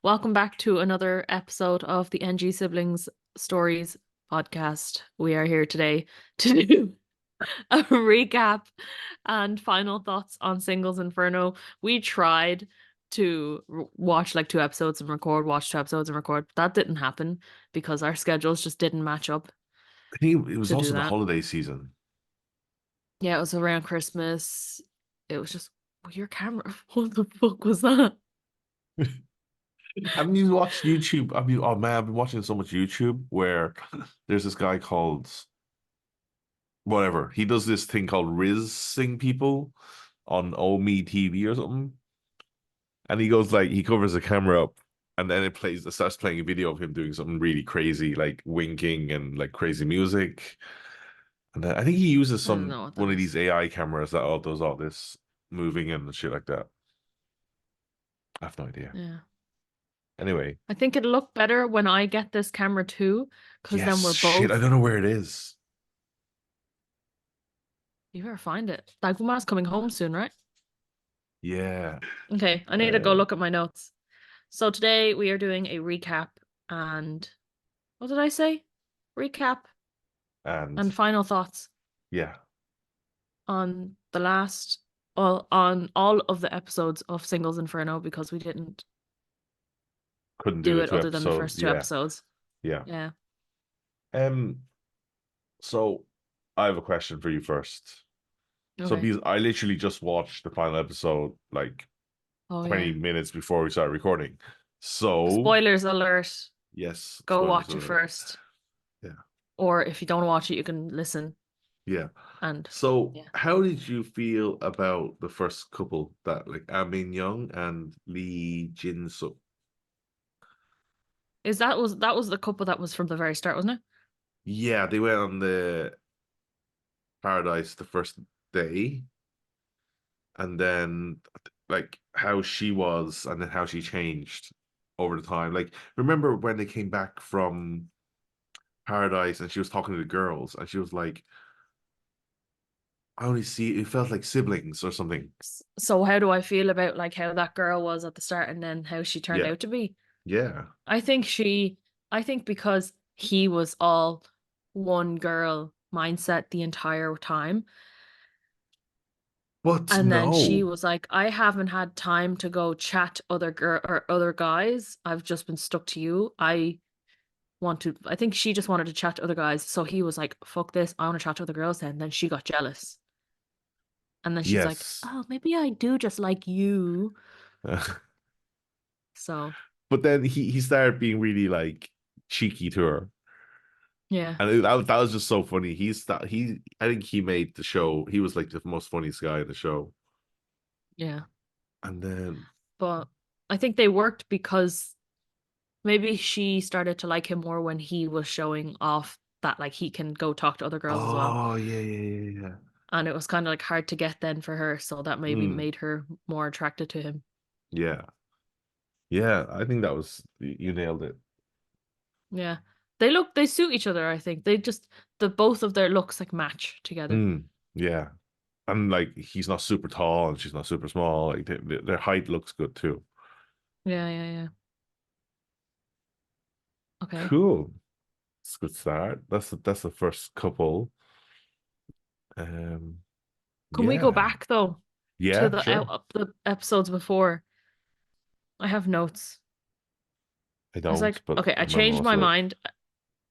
Welcome back to another episode of the NG Siblings Stories podcast. We are here today to do a recap and final thoughts on Singles Inferno. We tried to watch like two episodes and record, watch two episodes and record. That didn't happen because our schedules just didn't match up I think it was to do also the that. holiday season. Yeah, it was around Christmas. It was just, your camera. What the fuck was that? Haven't you watched YouTube? Oh man, I've been watching so much YouTube where there's this guy called whatever. He does this thing called Rizzing people on Omi TV or something. And he goes like he covers the camera up and then it starts playing a video of him doing something really crazy, like winking and like crazy music. And then I think he uses I don't know what one that of is. these AI cameras that all does all this moving and shit like that. I have no idea. Yeah. Anyway. I think it'll look better when I get this camera too, because then Yes, we're shit, I both. don't know where it is. You better find it. Daguma's coming home soon, right? Yeah. Okay, I need to go Uh, look at my notes. So today we are doing a recap and what did I say? Recap and and final thoughts yeah, on the last, well, on all of the episodes of Singles Inferno because we didn't couldn't do do it it two other than the episodes. first two Yeah, episodes. yeah. Yeah. Um, so I have a question for you first. So Okay. because I literally just watched the final episode like Oh 20 yeah. minutes before we started recording. So Spoilers alert. yes, Go spoilers watch it alert. first. Yeah, Or if you don't watch it, you can listen yeah. and So yeah. how did you feel about the first couple that like Amin Young and Lee Jin Suk? That was the couple that was from the very start, wasn't it? Yeah, they went on the Paradise the first day, and then like how she was, and then how she changed over the time. Like, remember when they came back from Paradise and she was talking to the girls, and she was like, "I only see it felt like siblings or something." So how do I feel about like how that girl was at the start and then how she turned Yeah, out to be? yeah, I think she I think because he was all one girl mindset the entire time. but And then she no, was like, I haven't had time to go chat other girl or other guys. I've just been stuck to you. I think she just wanted to chat to other guys. So he was like, fuck this, I want to chat to other girls then. Then she got jealous. And then she's like, yes. oh, maybe I do just like you. So, But then he started being really like cheeky to her. yeah, And that was just so funny. I think he made the show. He was like the most funniest guy in the show. yeah. And then But I think they worked because maybe she started to like him more when he was showing off that like he can go talk to other girls as well. oh yeah, yeah, yeah, yeah. And it was kind of like hard to get then for her. So that maybe Mm, made her more attracted to him. yeah. Yeah, I think that was you nailed it. Yeah. They suit each other, I think. The both of their looks like match together. Yeah. And like he's not super tall and she's not super small. Like their height looks good too. Yeah, yeah, yeah. Okay. Cool. It's a good start. That's the first couple. Um Can we go yeah. back though to Yeah, sure. the episodes before? I have notes. I I was don't, like, but okay, I I remember changed most my of it. mind.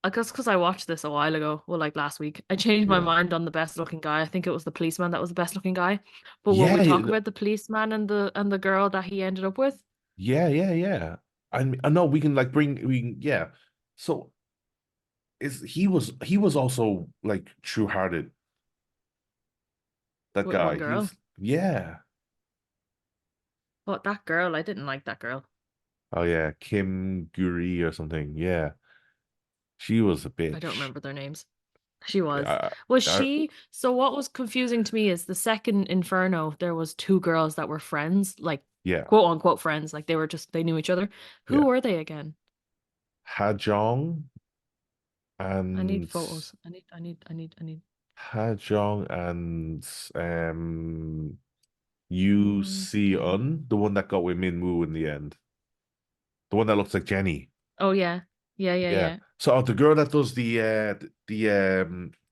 I guess because I watched this a while ago, well, like last week. I changed my Yeah. mind on the best looking guy. I think it was the policeman that was the best looking guy. But will we Yeah, talk about the policeman and the girl that he ended up with? yeah. I know we can like bring we can yeah. So is he was also like true hearted, that With one guy. He girl. was yeah. But that girl, I didn't like that girl. Oh yeah, Kim Guri or something. Yeah, she was a I don't bitch. remember their names. She was. I, Was I, she? So what was confusing to me is the second Inferno, there was two girls that were friends, like yeah, quote unquote friends, like they knew each other. Who yeah. were they again? Hajong I need and photos. I need. Hajong and Yu Mm, Si Un, the one that got with Min Woo in the end. the one that looks like Jenny. Oh yeah. Yeah, yeah, Yeah. yeah. So the girl that does the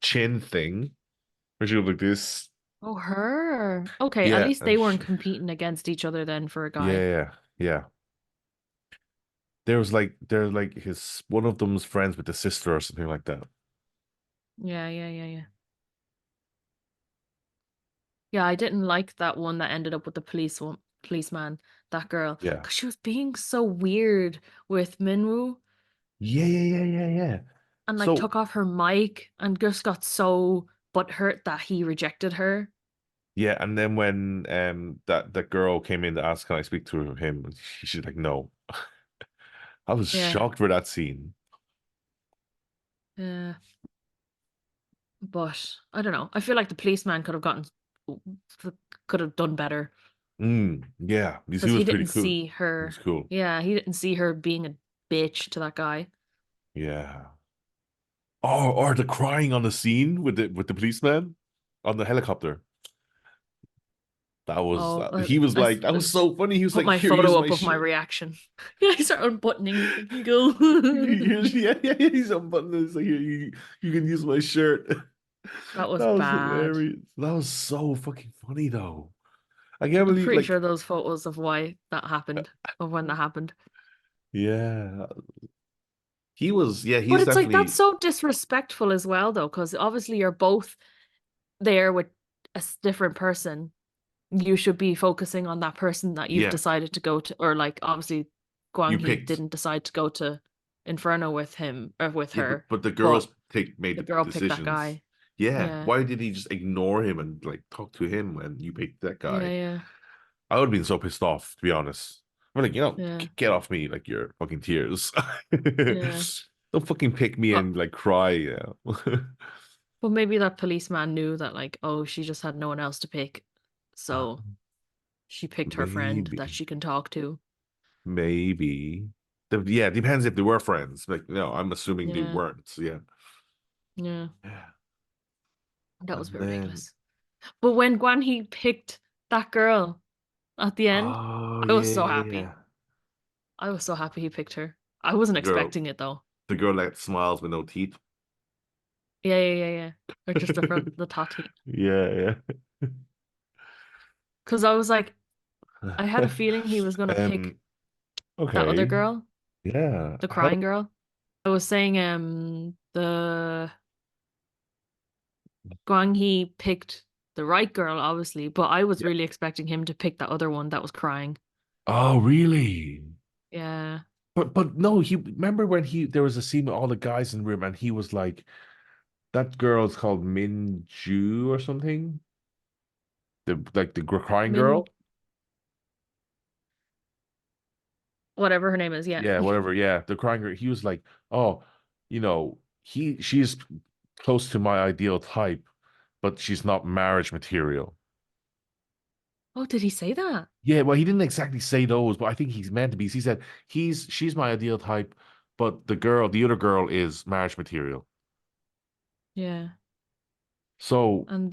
chin thing, where she goes like this. Oh, her. Okay, at Yeah, least and they weren't competing against each other then for a guy. yeah, yeah. There's like his one of them's friends with the sister or something like that. Yeah, yeah, yeah, yeah. Yeah, I didn't like that one that ended up with the policeman, that girl, Yeah. because she was being so weird with Minwoo Yeah, yeah, yeah, yeah, yeah. and like So took off her mic and just got so butthurt that he rejected her. yeah, and then when that girl came in to ask, can I speak to him? And she's like, no. I was Yeah, shocked for that scene. yeah. But I don't know. I feel like the policeman could have done better Yeah, he because was he pretty didn't cool. see He was her. cool. Yeah, he didn't see her being a bitch to that guy. Yeah. Or the crying on the scene with the policeman on the helicopter. That was Oh, he was like that was so funny. He was put like, my "Here, use photo my up of my shirt." reaction. Yeah, he started unbuttoning. He's like, "Here you go." Yeah, yeah, yeah. He's unbuttoned. He's like, "Here, you can use my shirt." That was That was bad. hilarious. That was so fucking funny though. I can't I'm believe pretty like sure those photos of why that happened, of when that happened. yeah. He was yeah, But he's it's like that's definitely so disrespectful as well, though, because obviously you're both there with different person. You should be focusing on that person that you've yeah, decided to go to, or like obviously you Guang Hee picked. didn't decide to go to Inferno with him or with Yeah, her, but the but girls take made the the girl picked that decisions. guy. Yeah, Yeah, why did he just ignore him and like talk to him when you picked that yeah, guy? yeah, I would have been so pissed off, to be honest. I'm like, yeah, get off me, like your fucking tears. yeah. Don't fucking pick me But and like cry. Yeah. but maybe that policeman knew that like, oh, she just had no one else to pick, so she picked her friend that Maybe, she can talk to. maybe. Yeah, it depends if they were friends. Like, no, I'm assuming they Yeah, weren't. So yeah. yeah. Yeah. That was And then, ridiculous. But when Guan He picked that girl at the end, oh I was yeah, so yeah, happy. yeah. I was so happy he picked her. I wasn't The girl, expecting it though. the girl that smiles with no teeth. Yeah, yeah, yeah, yeah. Or just the tati. Yeah, Because I was like, I had a yeah. feeling he was gonna pick that other Okay. girl, Yeah. the How crying girl. I was saying, the Guang He picked the right girl, obviously, but I was yeah. really expecting him to pick that other one that was crying. Oh, really? Yeah. But no, he remember when he there was a scene with all the guys in the room and he was like, that girl's called Min Ju or something. The crying Min, girl. whatever her name is, yeah. Yeah, whatever. Yeah, the crying girl. He was like, oh, she's close to my ideal type, but she's not marriage material. Oh, did he say that? Yeah, well, he didn't exactly say those, but I think he's meant to be. He said she's my ideal type, but the other girl is marriage material. Yeah. So And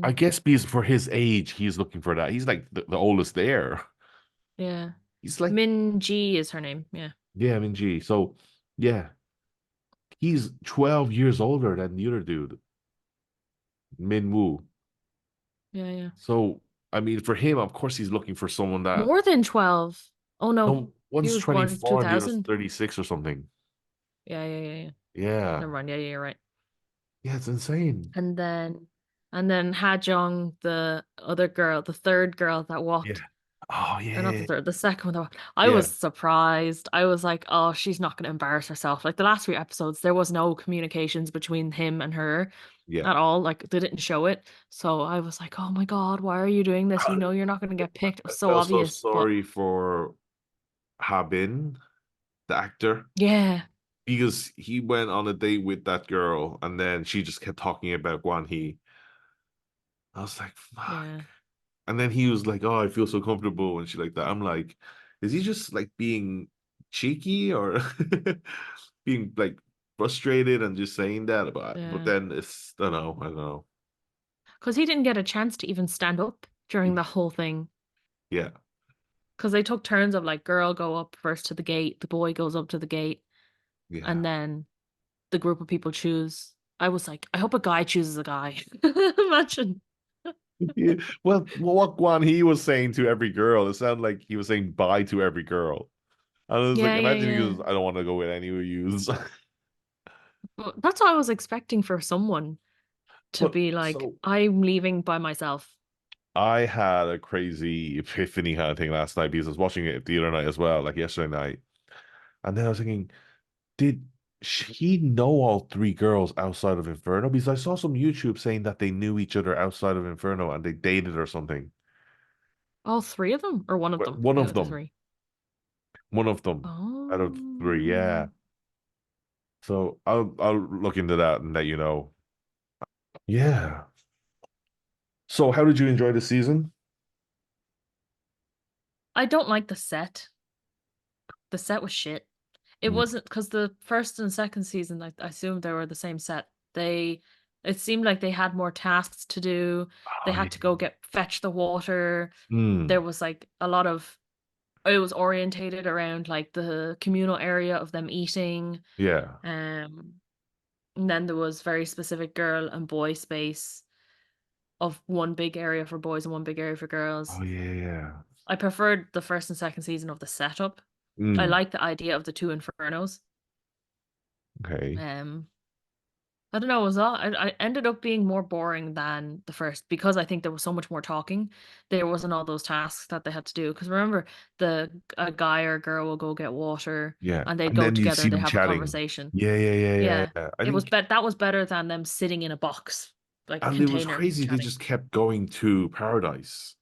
I then, guess because for his age, he's looking for that. He's like the oldest there. yeah. He's like, Min Ji is her name. Yeah. yeah, I mean, gee. So yeah, he's 12 years older than the other dude, Min Woo. Yeah, yeah. So I mean, for him, of course, he's looking for someone that More than 12. Oh no. no He one's was born in 24 and the other's 2000. 36 or something. Yeah, yeah, yeah, yeah. Yeah. Never mind. Yeah, yeah, you're right. Yeah, it's insane. And then and then Ha Jong, the other girl, the third girl that Yeah. walked, Oh or not yeah. the third, the second one that walked. I Yeah. was surprised. I was like, oh, she's not going to embarrass herself. Like the last few episodes, there was no communications between him and her Yeah. at all. Like they didn't show it. So I was like, oh my God, why are you doing this? You know you're not going to get picked. It I was so felt so obvious. But sorry for Habin, the actor, yeah, because he went on a date with that girl and then she just kept talking about Guan He. I was like, fuck. yeah, And then he was like, oh, I feel so comfortable and shit like that. I'm like, is he just like being cheeky or being like frustrated and just saying that about but yeah. then it's I don't know. Because he didn't get a chance to even stand up during the whole thing. Yeah. because they took turns of like girl go up first to the gate, the boy goes up to the gate, Yeah. and then the group of people choose. I was like, I hope a guy chooses a guy. Imagine. Yeah. Well, what Guan He was saying to every girl, it sounded like he was saying bye to every girl. And I was like, Yeah, yeah, imagine he yeah. goes, I don't want to go with any of you. Well, that's what I was expecting for someone to But be like, so I'm leaving by myself. I had a crazy epiphany kind of thing last night because I was watching it the other night as well, like yesterday night. And then I was thinking, did he know all three girls outside of Inferno? Because I saw some YouTube saying that they knew each other outside of Inferno and they dated or something. All three of them, or one of But them out of the three? one of them out of three, yeah. Oh, So I'll look into that and let you know. Yeah. So how did you enjoy the season? I don't like the set. The set was shit. It Mm. wasn't because the first and second season, like I assumed they were the same set. It seemed like they had more tasks to do. They Oh yeah. had to go get fetch the water. There Mm. was like a lot of it was orientated around like the communal area of them eating. Yeah. Um, and then there was very specific girl and boy space of one big area for boys and one big area for Oh girls. yeah, yeah. I preferred the first and second season of the setup. I Mm. like the idea of the two infernos. Okay. Um, I don't know, it was all I ended up being more boring than the first because I think there was so much more talking. There wasn't all those tasks that they had to do. Because remember, the a guy or girl will go get water Yeah. and they'd And go then you together, see they them have a chatting. conversation. Yeah, yeah, yeah, yeah, Yeah. yeah. I It was think, that was better than them sitting in a box, like a and it was container crazy. They chatting. just kept going to paradise.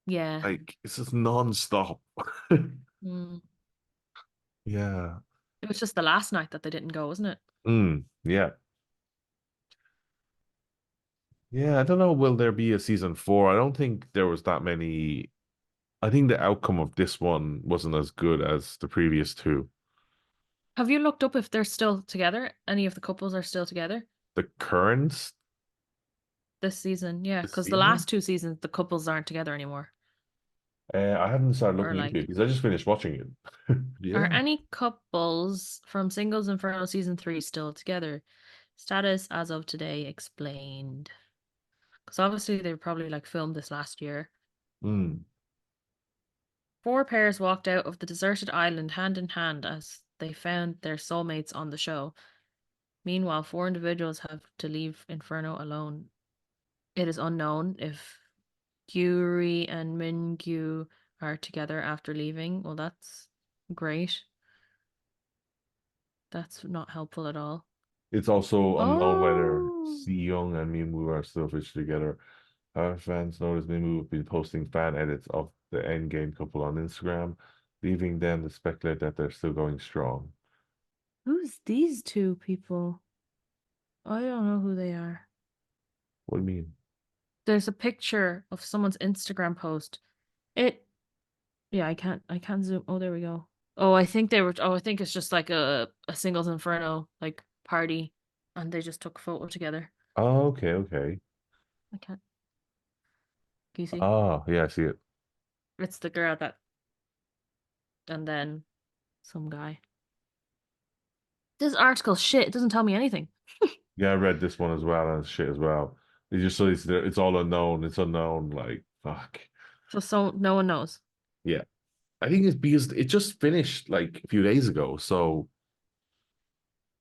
Yeah. Like it's just non-stop. Mm. Yeah. It was just the last night that they didn't go, wasn't it? Yeah. Yeah. I don't know. Will there be a season four? I don't think there was that many. I think the outcome of this one wasn't as good as the previous two. Have you looked up if they're still together? Any of the couples are still together The currents this season? Yeah, this because the season, last two seasons the couples aren't together anymore. I haven't started Or looking into it like, because I just finished watching it. are Yeah. any couples from Singles Inferno season three still together? Status as of today explained. Because obviously they probably like filmed this last year. Mm. Four pairs walked out of the deserted island hand in hand as they found their soulmates on the show. Meanwhile, four individuals have to leave Inferno alone. It is unknown if Gyuri and Mingyu are together after leaving. Well, that's great. That's not helpful at all. It's also unknown whether Oh, Si Young and Mimu are still officially together. Our fans notice Mimu have been posting fan edits of the endgame couple on Instagram, leaving them to speculate that they're still going strong. who's these two people? I don't know who they are. What do you mean? There's a picture of someone's Instagram post. It, yeah, I can't zoom. Oh, there we go. Oh, I think they were, oh, I think it's just like a singles inferno like party and they just took a photo together. Oh, okay, okay. I can't, can you see? Ah, yeah, I see it. It's the girl that, and then some guy. This article shit, it doesn't tell me anything. Yeah, I read this one as well and shit as well. It's just so it's all unknown. It's unknown. Like fuck. So no one knows. Yeah, I think it's because it just finished like a few days ago, so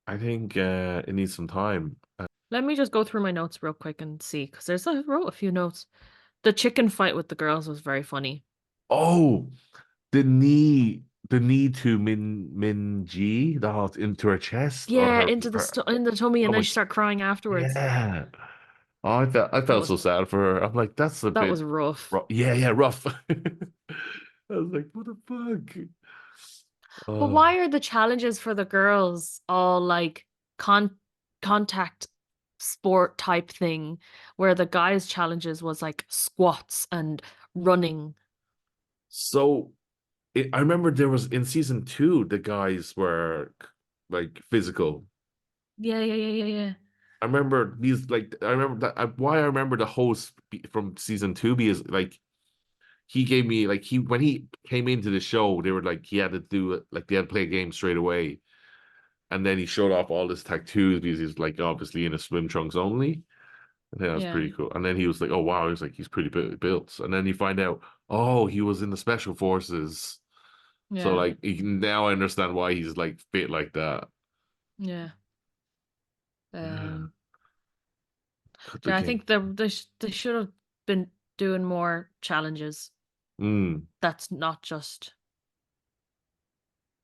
I think it needs some time. Let me just go through my notes real quick and see, because I wrote a few notes. The chicken fight with the girls was very funny. Oh, the knee to Min G, that into her chest or Yeah, into the her in the tummy, and then stomach. she started crying afterwards. Yeah. Oh, I That felt was so sad for her. I'm like, that's a that bit was rough. rough. Yeah, yeah, rough. I was like, what the fuck? But Oh, why are the challenges for the girls all like con contact sport type thing, where the guys' challenges was like squats and running? so I remember there was in season two, the guys were like physical. Yeah, yeah, yeah, yeah, yeah. I remember these like I remember that why I remember the host from season two because like he gave me like he when he came into the show, they were like he had to do it like they had to play a game straight away, and then he showed off all his tattoos because he's like obviously in a swim trunks only. I think that was Yeah. pretty cool. And then he was like, "Oh wow," he was like, "He's pretty built." And then you find out, oh, he was in the special forces. So Yeah. like, now I understand why he's like fit like that. Yeah. Yeah, Um, cut the yeah, I game. think they should have been doing more challenges. Mm. That's not just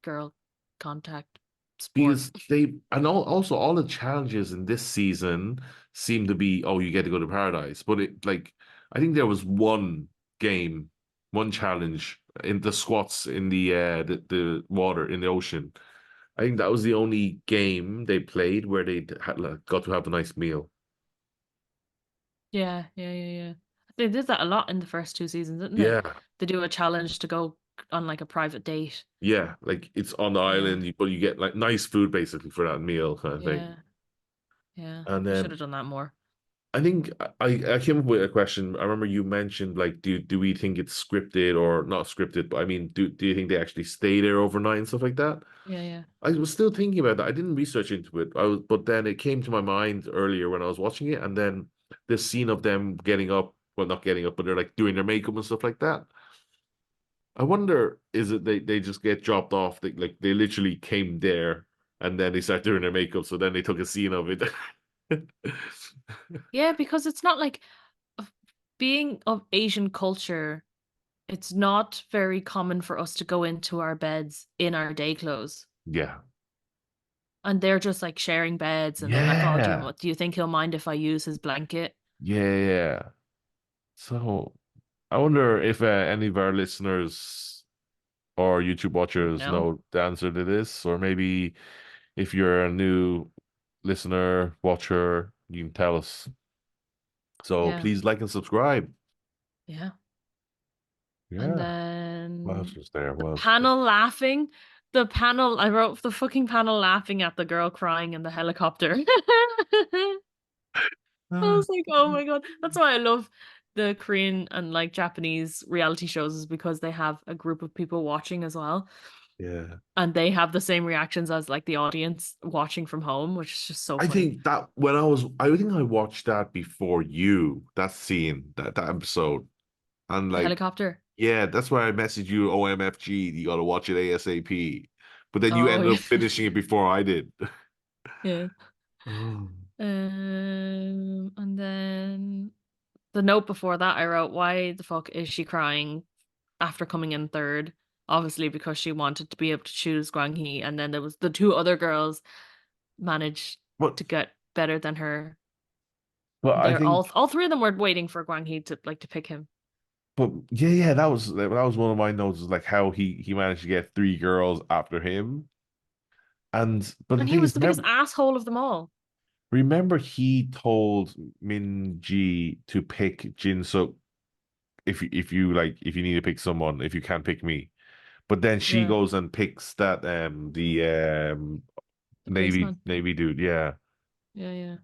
girl contact sport. Because they and also all the challenges in this season seem to be, oh, you get to go to paradise. But it like I think there was one game, one challenge in the squats in the water in the ocean. I think that was the only game they played where they had like, got to have a nice meal. Yeah, yeah, yeah, yeah. They did that a lot in the first two seasons, didn't they? Yeah, They do a challenge to go on like a private date. yeah, like it's on the Yeah, island, but you get like nice food basically for that meal kind of thing. yeah, yeah. And They should have done that more. I think I came up with a question. I remember you mentioned like do we think it's scripted or not scripted, but I mean do you think they actually stay there overnight and stuff like that? Yeah, yeah, I was still thinking about that. I didn't research into it. But then it came to my mind earlier when I was watching it, and then this scene of them getting up, well, not getting up, but they're like doing their makeup and stuff like that. I wonder, is it they just get dropped off? Like they literally came there and then they start doing their makeup, so then they took a scene of it. yeah. Because it's not like being of Asian culture. It's not very common for us to go into our beds in our day clothes. Yeah. And they're just like sharing beds and they're like, "Oh, Yeah. do you think he'll mind if I use his blanket?" Yeah, yeah. So I wonder if any of our listeners or YouTube watchers No. know the answer to this, or maybe if you're a new listener, watcher, you can tell us. So Yeah. please like and subscribe. Yeah. And Yeah. What else then was there? the What else was there? panel laughing. The panel, I wrote the fucking panel laughing at the girl crying in the helicopter. I Ah, was like, oh my God. That's why I love the Korean and like Japanese reality shows is because they have a group of people watching as well. yeah. And they have the same reactions as like the audience watching from home, which is just so I funny. think that I think I watched that before you, that scene, that episode. And The like, helicopter. yeah, that's why I messaged you OMFG, you gotta watch it ASAP. But then you Oh, ended yeah. up finishing it before I did. Yeah. Oh, And then the note before that I wrote, why the fuck is she crying after coming in third? Obviously because she wanted to be able to choose Gwang Hee, and then there was the two other girls managed but to get better than her. but I They're think all three of them were waiting for Gwang Hee to pick him. but yeah, yeah, that was one of my notes is like how he managed to get three girls after him. And but the And he thing was is, the biggest asshole of them all. remember he told Min Ji to pick Jin Suk if you need to pick someone, if you can't pick me. But then she Yeah, goes and picks that the the Navy policeman. Navy dude, yeah. Yeah, yeah.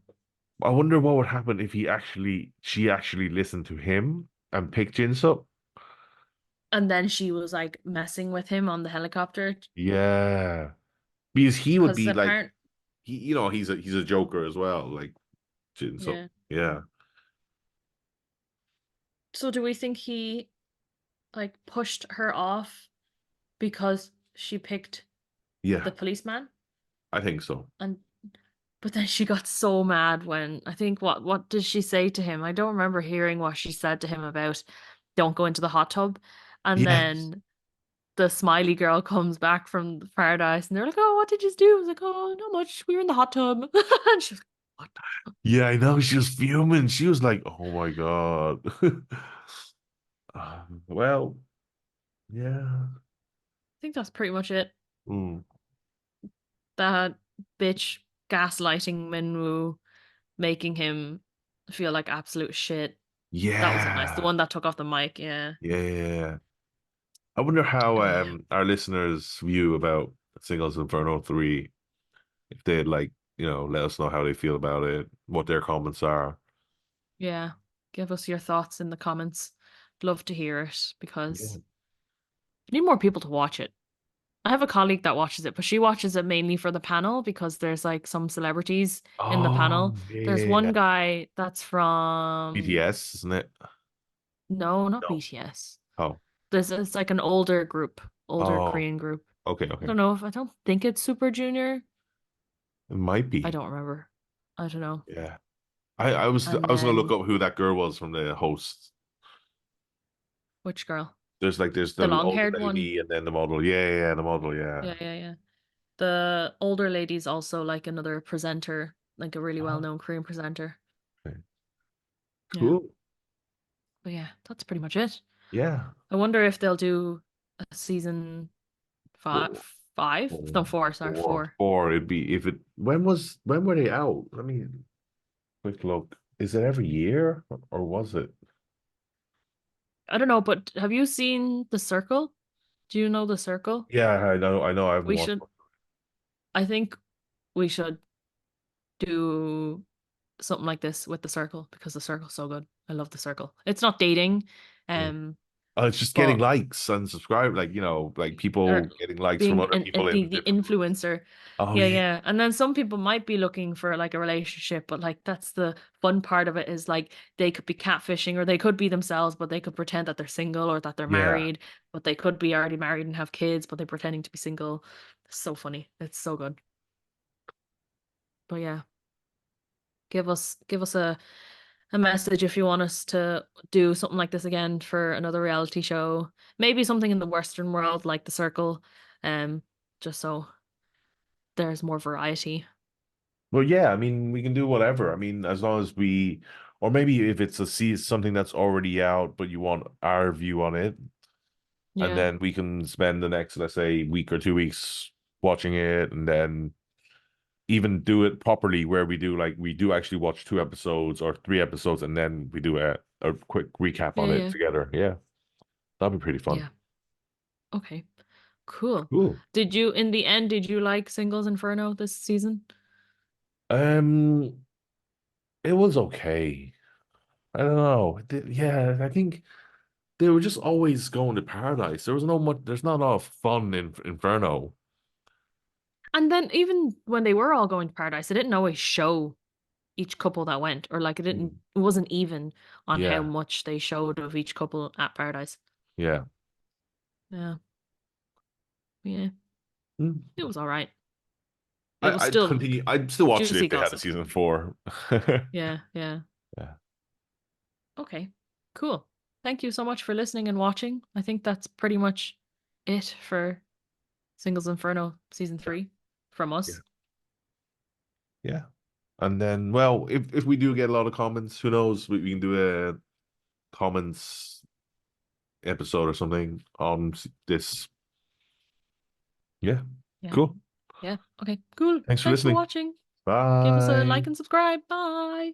I wonder what would happen if she actually listened to him and picked Jin Suk. And then she was like messing with him on the helicopter Yeah. Because he would because be like apparent. he's a joker as well, like Jin Suk. Yeah. Yeah. So do we think he like pushed her off because she picked the Yeah, policeman? I think so. And but then she got so mad when I think what did she say to him? I don't remember hearing what she said to him about don't go into the hot tub. And Yes. then the smiley girl comes back from the paradise and they're like, "Oh, what did you do?" I was like, "Oh, not much. We were in the hot tub." And she's like, "What?" Yeah, I know. She was fuming. She was like, "Oh my God." Well, yeah. I think that's pretty much it. Mm. That bitch gaslighting Minwoo, making him feel like absolute shit. That wasn't nice. The Yeah. one that took off the mic, yeah. Yeah. Yeah. I wonder how Yeah. our listeners view about Singles Inferno 3. If they'd like, let us know how they feel about it, what their comments are. Yeah. Give us your thoughts in the comments. love to hear it Yeah. because I need more people to watch it. I have a colleague that watches it, but she watches it mainly for the panel because there's like some celebrities in the Oh, panel. yeah, There's yeah, one yeah. guy that's from BTS, isn't it? no, not No. BTS. Oh. This is like an older group, older Oh. Korean group. Okay, I okay. don't know if I don't think it's Super Junior. It might I be. don't remember. I don't know. Yeah. I And was gonna look then up who that girl was from the host. which girl? There's The the older long-haired one. lady and then the model. Yeah, yeah, yeah, the model, yeah. Yeah, yeah, yeah. The older lady's also like another presenter, like a really Oh, well-known Korean presenter. okay. Yeah. Cool. But yeah, that's pretty much it. Yeah. I wonder if they'll do a season Four, five? No, four, sorry, four. four. It'd be if it. When were they out? Let me quick look. Is it every year or was it? I don't know, but have you seen The Circle? Do you know The Circle? Yeah, I know. I haven't We watched. should, I think we should do something like this with The Circle because The Circle's so good. I love The Circle. It's not dating, Yeah. um, It's just getting but likes and subscribe, like like or people getting likes from being other people the in the different groups. influencer. Oh Yeah, yeah, yeah. And then some people might be looking for like a relationship, but like that's the fun part of it is like they could be catfishing or they could be themselves, but they could pretend that they're single or that they're yeah. married, but they could be already married and have kids, but they're pretending to be single. It's so funny. It's so good. But yeah, give us a message if you want us to do something like this again for another reality show. Maybe something in the Western world like The Circle. Um, just so there's more variety. Well, yeah. I mean, we can do whatever. I mean, as long as we, or maybe if it's something that's already out, but you want our view on it, and Yeah. then we can spend the next, let's say, week or 2 weeks watching it, and then even do it properly, where we do actually watch 2 episodes or 3 episodes, and then we do a quick recap Yeah, on it yeah. together. Yeah, that'd be pretty fun. Yeah. Okay. Cool. Cool. In the end, did you like Singles Inferno this season? Um, it was okay. I don't know. Yeah, I think they were just always going to paradise. There was no much. There's not a lot of fun in Inferno. And then even when they were all going to paradise, it didn't always show each couple that went, or like Mm. it wasn't even on how Yeah, much they showed of each couple at paradise. yeah. Yeah. Yeah. Mm. It was all right. It was I'd still continue. I'd still watch it juicy if they had a gossip. season four. Yeah, yeah. Yeah, Okay, cool. Thank you so much for listening and watching. I think that's pretty much it for Singles Inferno season yeah, 3 from yeah, us. yeah. And then, well, if we do get a lot of comments, who knows? We can do a comments episode or something on this. Yeah, Yeah. cool. Yeah. Okay, cool. Thanks for Thanks for listening. watching. Give us a Bye. like and subscribe. Bye.